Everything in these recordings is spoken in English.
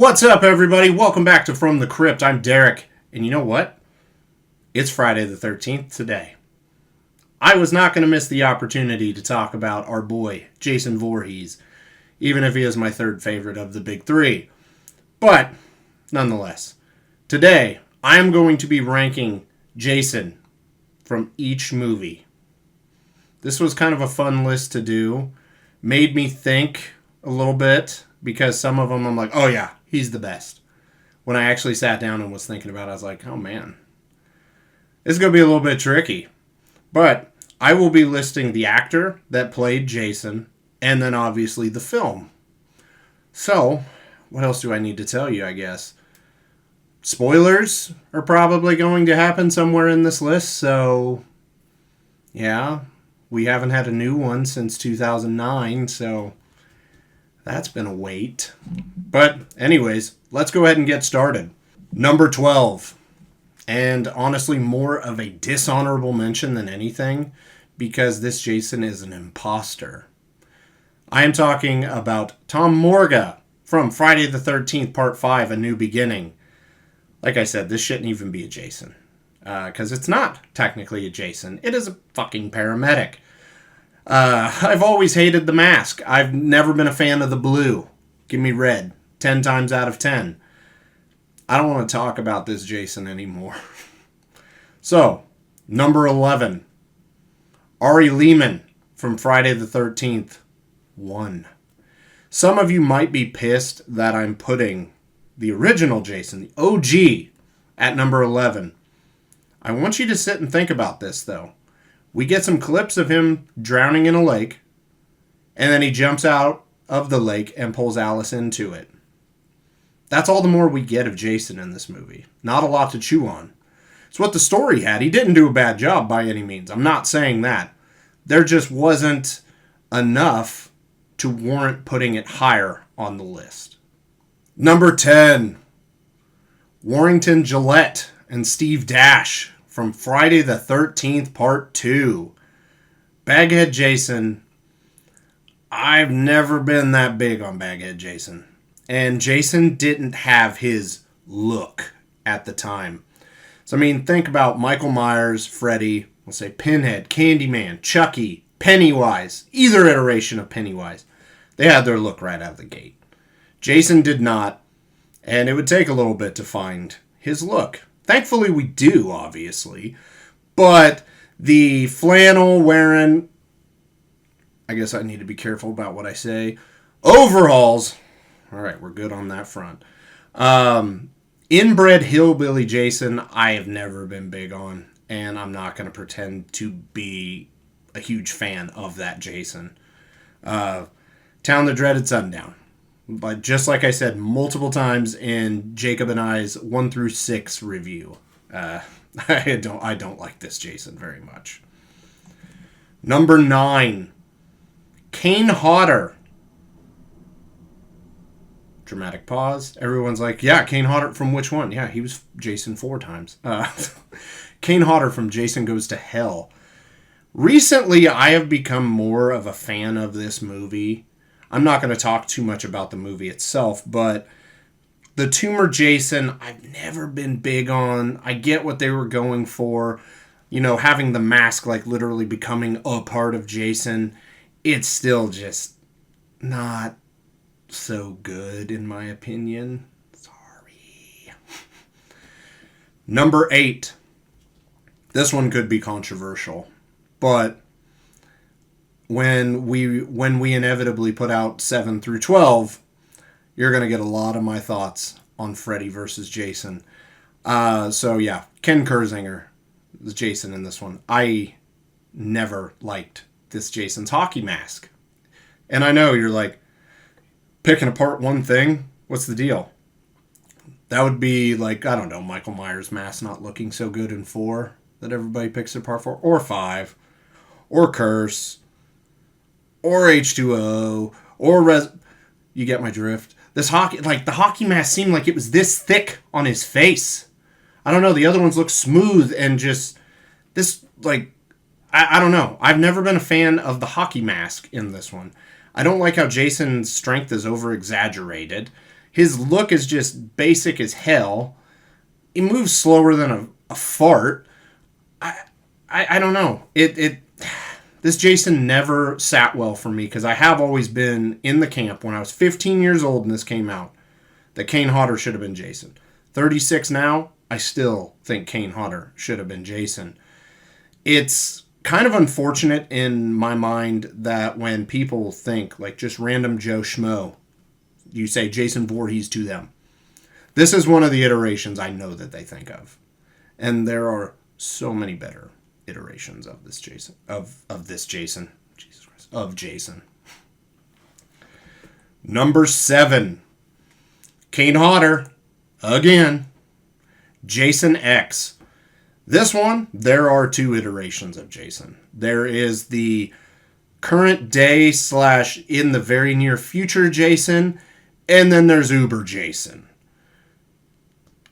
What's up, everybody? Welcome back to From the Crypt. I'm Derek, and you know what? It's Friday the 13th today. I was not going to miss the opportunity to talk about our boy, Jason Voorhees, even if he is my third favorite of the big three. But, nonetheless, today I am going to be ranking Jason from each movie. This was kind of a fun list to do. Made me think a little bit, because some of them I'm like, oh yeah, he's the best. When I actually sat down and was thinking about it, I was like, oh man, this is going to be a little bit tricky. But I will be listing the actor that played Jason, and then obviously the film. So, what else do I need to tell you, I guess? Spoilers are probably going to happen somewhere in this list, so yeah, we haven't had a new one since 2009, so that's been a wait. But anyways, let's go ahead and get started. Number 12. And honestly, more of a dishonorable mention than anything, because this Jason is an imposter. I am talking about Tom Morga from Friday the 13th, Part 5, A New Beginning. Like I said, this shouldn't even be a Jason. Because it's not technically a Jason. It is a fucking paramedic. I've always hated the mask. I've never been a fan of the blue. Give me red. 10 times out of 10. I don't want to talk about this Jason anymore. So, number 11. Ari Leman from Friday the 13th. 1. Some of you might be pissed that I'm putting the original Jason, the OG, at number 11. I want you to sit and think about this, though. We get some clips of him drowning in a lake, and then he jumps out of the lake and pulls Alice into it. That's all the more we get of Jason in this movie. Not a lot to chew on. It's what the story had. He didn't do a bad job by any means. I'm not saying that. There just wasn't enough to warrant putting it higher on the list. Number 10. Warrington Gillette and Steve Dash from Friday the 13th, Part 2. Baghead Jason. I've never been that big on Baghead Jason. And Jason didn't have his look at the time. So, I mean, think about Michael Meyers, Freddy, we'll say Pinhead, Candyman, Chucky, Pennywise, either iteration of Pennywise. They had their look right out of the gate. Jason did not, and it would take a little bit to find his look. Thankfully, we do, obviously. But the flannel wearing, I guess I need to be careful about what I say, overalls. All right, we're good on that front. Inbred Hillbilly Jason, I have never been big on. And I'm not going to pretend to be a huge fan of that Jason. Town the Dreaded Sundown. But just like I said multiple times in Jacob and I's 1 through 6 review, I don't like this Jason very much. Number 9, Kane Hodder. Dramatic pause. Everyone's like, yeah, Kane Hodder from which one? Yeah, he was Jason 4 times. Kane Hodder from Jason Goes to Hell. Recently, I have become more of a fan of this movie. I'm not going to talk too much about the movie itself, but the Tumor Jason, I've never been big on. I get what they were going for. You know, having the mask, like, literally becoming a part of Jason. It's still just not so good, in my opinion. Sorry. Number 8. This one could be controversial, but when we inevitably put out 7 through 12, you're going to get a lot of my thoughts on Freddy versus Jason. So yeah, Ken Kersinger is Jason in this one. I never liked this Jason's hockey mask. And I know you're like, picking apart one thing? What's the deal? That would be like, I don't know, Michael Myers' mask not looking so good in 4 that everybody picks it apart for, or 5, or Curse, or H2O, or you get my drift. This hockey, like the hockey mask seemed like it was this thick on his face. I don't know, the other ones look smooth and just, this, like, I don't know. I've never been a fan of the hockey mask in this one. I don't like how Jason's strength is over-exaggerated. His look is just basic as hell. He moves slower than a fart. I don't know. This Jason never sat well for me because I have always been in the camp when I was 15 years old and this came out that Kane Hodder should have been Jason. 36 now, I still think Kane Hodder should have been Jason. It's kind of unfortunate in my mind that when people think, like just random Joe Schmo, you say Jason Voorhees to them. This is one of the iterations I know that they think of. And there are so many better iterations of this Jason. Of this Jason. Jesus Christ. Of Jason. Number 7. Kane Hodder. Again. Jason X. This one, there are 2 iterations of Jason. There is the current day / in the very near future Jason, and then there's Uber Jason.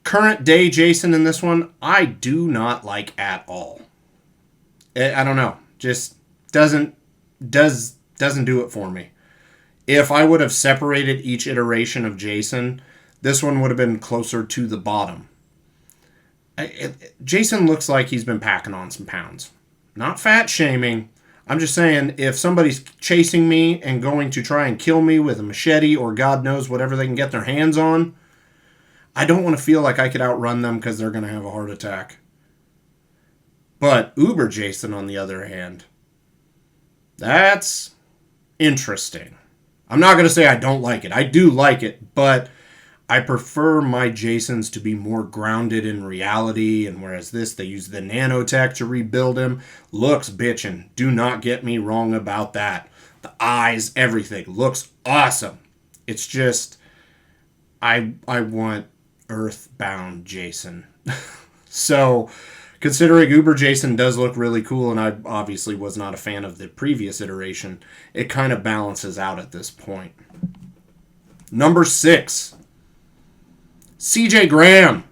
Current day Jason in this one, I do not like at all. I don't know. Just doesn't do it for me. If I would have separated each iteration of Jason, this one would have been closer to the bottom. Jason looks like he's been packing on some pounds. Not fat shaming. I'm just saying, if somebody's chasing me and going to try and kill me with a machete or God knows whatever they can get their hands on, I don't want to feel like I could outrun them because they're going to have a heart attack. But Uber Jason, on the other hand, that's interesting. I'm not going to say I don't like it. I do like it, but I prefer my Jasons to be more grounded in reality, and whereas this, they use the nanotech to rebuild him. Looks bitchin'. Do not get me wrong about that. The eyes, everything. Looks awesome. It's just, I want Earthbound Jason. So, considering Uber Jason does look really cool, and I obviously was not a fan of the previous iteration, it kind of balances out at this point. Number 6. CJ Graham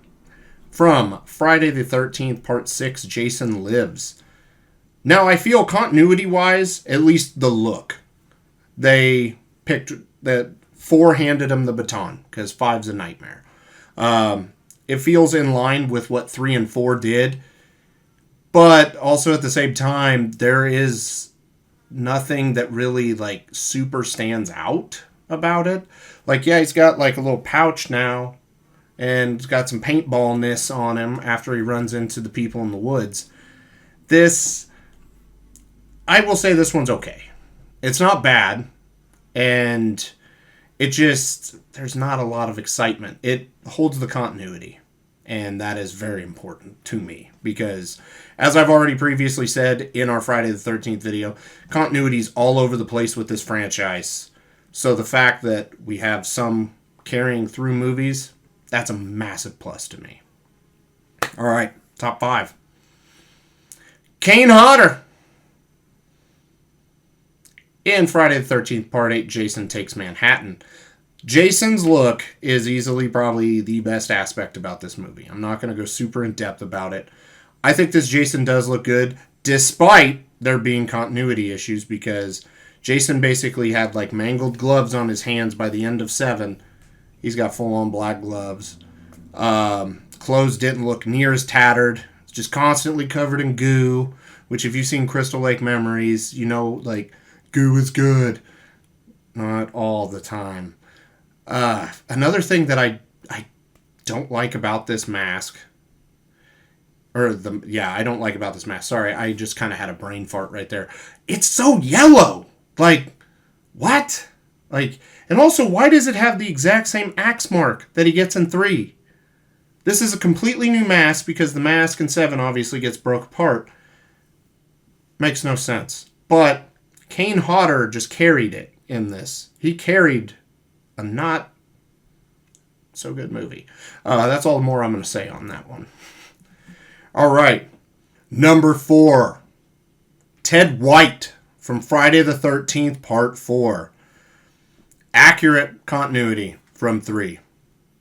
from Friday the 13th, Part 6, Jason Lives. Now, I feel continuity-wise, at least the look. They picked that 4 handed him the baton, because 5's a nightmare. It feels in line with what 3 and 4 did, but also at the same time, there is nothing that really, like, super stands out about it. Like, yeah, he's got, like, a little pouch now, and he's got some paintballness on him after he runs into the people in the woods. This, I will say this one's okay. It's not bad, and it just, there's not a lot of excitement. It holds the continuity, and that is very important to me, because as I've already previously said in our Friday the 13th video, continuity's all over the place with this franchise. So the fact that we have some carrying through movies, that's a massive plus to me. All right, top 5. Kane Hodder. In Friday the 13th, Part 8, Jason Takes Manhattan. Jason's look is easily probably the best aspect about this movie. I'm not going to go super in depth about it. I think this Jason does look good, despite there being continuity issues, because Jason basically had like mangled gloves on his hands by the end of 7. He's got full-on black gloves. Clothes didn't look near as tattered. It's just constantly covered in goo, which if you've seen Crystal Lake Memories, you know, like, goo is good. Not all the time. Another thing that I don't like about this mask, I don't like about this mask. Sorry, I just kind of had a brain fart right there. It's so yellow. Like, what? Like, and also, why does it have the exact same axe mark that he gets in 3? This is a completely new mask because the mask in 7 obviously gets broke apart. Makes no sense. But Kane Hodder just carried it in this. He carried a not so good movie. That's all the more I'm going to say on that one. All right. Number 4. Ted White from Friday the 13th, Part 4. Accurate continuity from 3.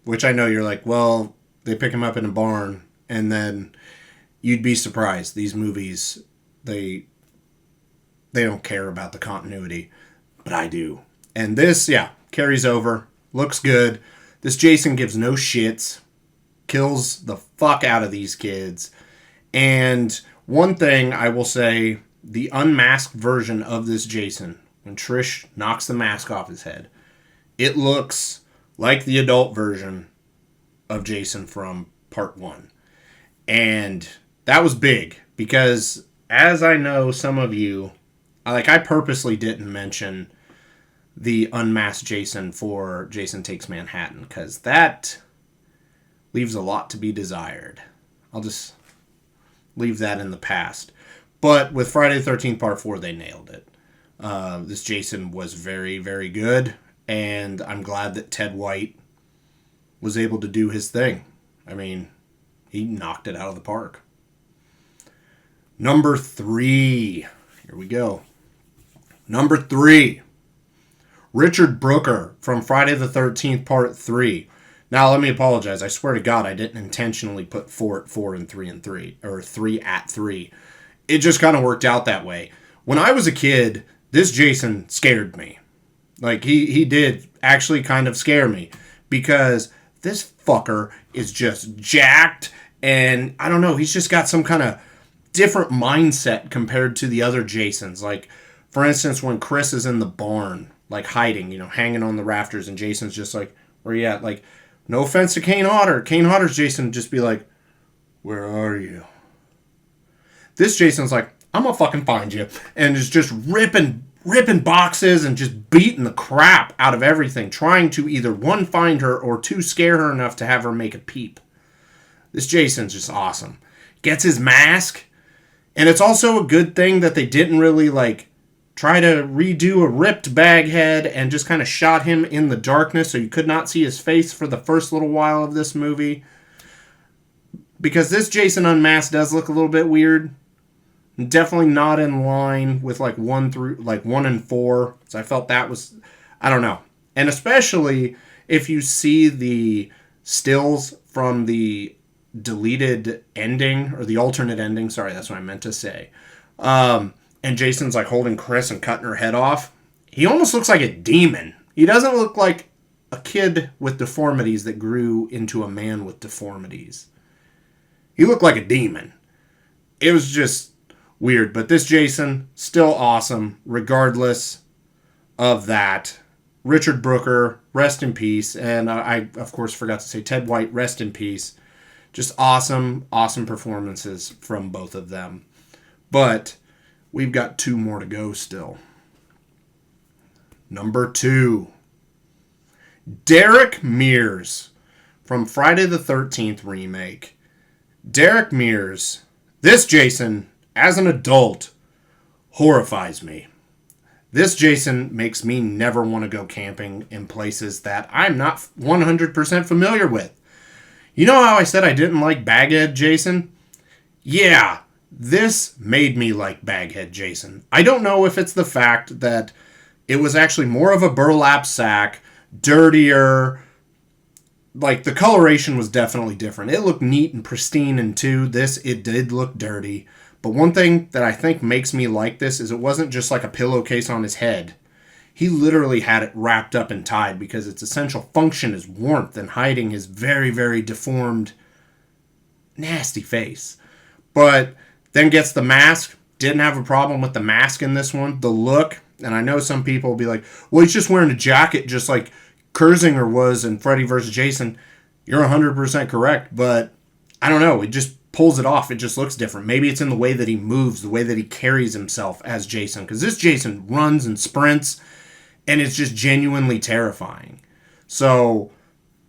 Which I know you're like, well, they pick him up in a barn, and then you'd be surprised. These movies, they don't care about the continuity, but I do. And this, carries over. Looks good. This Jason gives no shits, kills the fuck out of these kids. And one thing I will say, the unmasked version of this Jason, when Trish knocks the mask off his head, it looks like the adult version of Jason from part 1. And that was big because, as I know some of you, I purposely didn't mention the unmasked Jason for Jason Takes Manhattan because that leaves a lot to be desired. I'll just leave that in the past. But with Friday the 13th Part 4, they nailed it. This Jason was very, very good, and I'm glad that Ted White was able to do his thing. I mean, he knocked it out of the park. Number 3. Here we go. Number 3. Richard Brooker from Friday the 13th Part 3. Now, let me apologize. I swear to God, I didn't intentionally put 4 at 4 and 3 and 3, or 3 at 3. It just kind of worked out that way. When I was a kid, this Jason scared me. He did actually kind of scare me because this fucker is just jacked, and I don't know, he's just got some kind of different mindset compared to the other Jasons. For instance, when Chris is in the barn, hiding, hanging on the rafters, and Jason's just like, where you at? No offense to Kane Hodder. Kane Hodder's Jason would just be like, where are you? This Jason's like, I'm gonna fucking find you. And is just ripping boxes and just beating the crap out of everything, trying to either 1, find her, or 2, scare her enough to have her make a peep. This Jason's just awesome. Gets his mask, and it's also a good thing that they didn't really, try to redo a ripped Baghead and just kind of shot him in the darkness so you could not see his face for the first little while of this movie. Because this Jason Unmasked does look a little bit weird. Definitely not in line with 1 and 4. So I felt that was, I don't know. And especially if you see the stills from the deleted ending, or the alternate ending, sorry, that's what I meant to say. And Jason's holding Chris and cutting her head off. He almost looks like a demon. He doesn't look like a kid with deformities that grew into a man with deformities. He looked like a demon. It was just weird. But this Jason, still awesome, regardless of that. Richard Brooker, rest in peace. And I, of course, forgot to say Ted White, rest in peace. Just awesome, awesome performances from both of them. But we've got 2 more to go still. Number 2. Derek Meyers from Friday the 13th remake. Derek Meyers, this Jason, as an adult, horrifies me. This Jason makes me never want to go camping in places that I'm not 100% familiar with. You know how I said I didn't like Baghead Jason? Yeah, this made me like Baghead Jason. I don't know if it's the fact that it was actually more of a burlap sack, dirtier. The coloration was definitely different. It looked neat and pristine, and it did look dirty. But one thing that I think makes me like this is it wasn't just like a pillowcase on his head. He literally had it wrapped up and tied because its essential function is warmth and hiding his very, very deformed, nasty face. But then gets the mask. Didn't have a problem with the mask in this one. The look, and I know some people will be like, well, he's just wearing a jacket just like Kurzinger was in Freddy vs. Jason. You're 100% correct, but I don't know. It just pulls it off. It just looks different. Maybe it's in the way that he moves, the way that he carries himself as Jason. Because this Jason runs and sprints, and it's just genuinely terrifying. So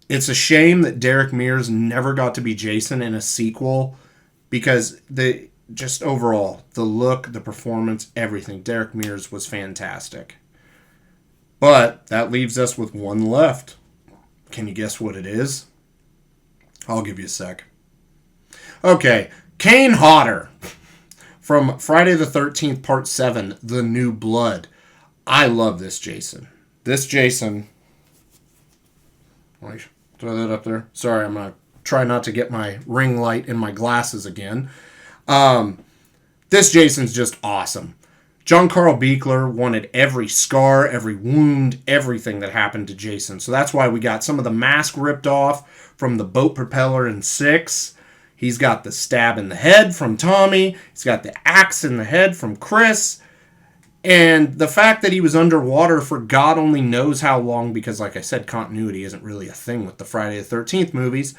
it's a shame that Derek Meyers never got to be Jason in a sequel, because just overall, the look, the performance, everything, Derek Meyers was fantastic. But that leaves us with 1 left. Can you guess what it is? I'll give you a sec. Okay, Kane Hodder from Friday the 13th Part 7, The New Blood. I love this Jason. This Jason... Let me throw that up there. Sorry, I'm going to try not to get my ring light in my glasses again. This Jason's just awesome. John Carl Buechler wanted every scar, every wound, everything that happened to Jason. So that's why we got some of the mask ripped off from the boat propeller in 6. He's got the stab in the head from Tommy. He's got the axe in the head from Chris. And the fact that he was underwater for God only knows how long, because like I said, continuity isn't really a thing with the Friday the 13th movies.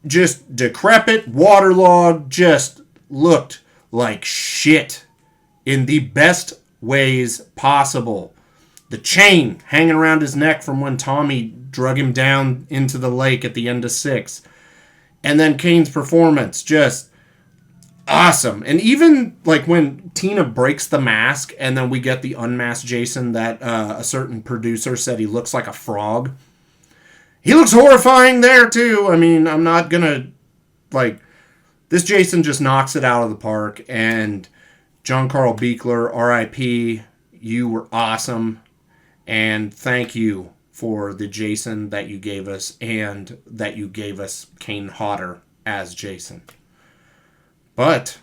Just decrepit, waterlogged, just looked like shit in the best ways possible. The chain hanging around his neck from when Tommy drug him down into the lake at the end of 6. And then Kane's performance, just awesome. And even like when Tina breaks the mask and then we get the unmasked Jason that a certain producer said he looks like a frog. He looks horrifying there too. I mean, I'm not gonna, like, this Jason just knocks it out of the park. And John Carl Buechler, R.I.P., you were awesome. And thank you for the Jason that you gave us, and that you gave us Kane Hodder as Jason. But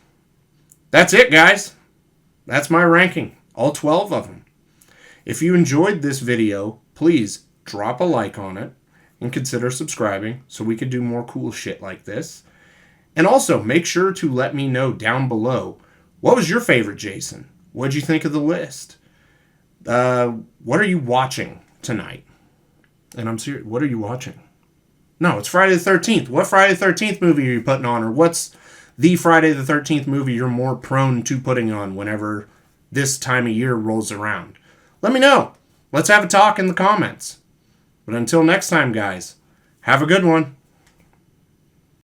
that's it, guys. That's my ranking. All 12 of them. If you enjoyed this video, please drop a like on it and consider subscribing so we can do more cool shit like this. And also, make sure to let me know down below, what was your favorite Jason? What'd you think of the list? What are you watching tonight? And I'm serious, what are you watching? No, it's Friday the 13th. What Friday the 13th movie are you putting on? Or what's the Friday the 13th movie you're more prone to putting on whenever this time of year rolls around? Let me know. Let's have a talk in the comments. But until next time, guys, have a good one.